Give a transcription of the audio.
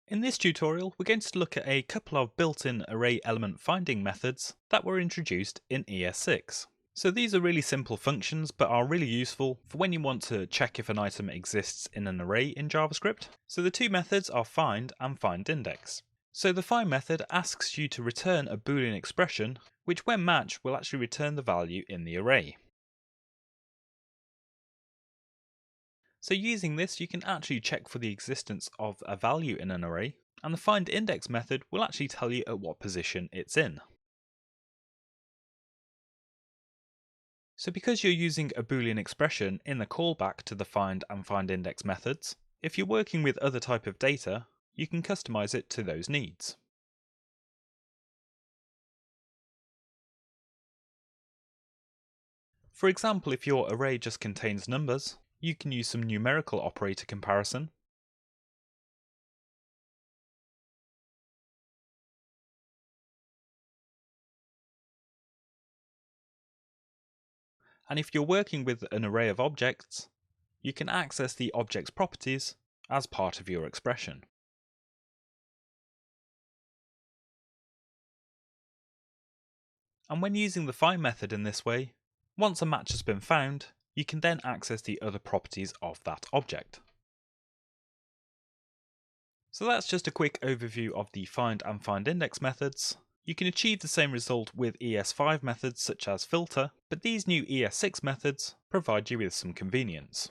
In this tutorial, we're going to look at a couple of built-in array element finding methods that were introduced in ES6. So these are really simple functions but are really useful for when you want to check if an item exists in an array in JavaScript. So the two methods are find and findIndex. So the find method asks you to return a Boolean expression, which when matched will actually return the value in the array. So using this, you can actually check for the existence of a value in an array, and the findIndex method will actually tell you at what position it's in. So because you're using a Boolean expression in the callback to the find and findIndex methods, if you're working with other type of data, you can customize it to those needs. For example, if your array just contains numbers, you can use some numerical operator comparison. And if you're working with an array of objects, you can access the object's properties as part of your expression. And when using the find method in this way, once a match has been found, you can then access the other properties of that object. So that's just a quick overview of the find and findIndex methods. You can achieve the same result with ES5 methods such as filter, but these new ES6 methods provide you with some convenience.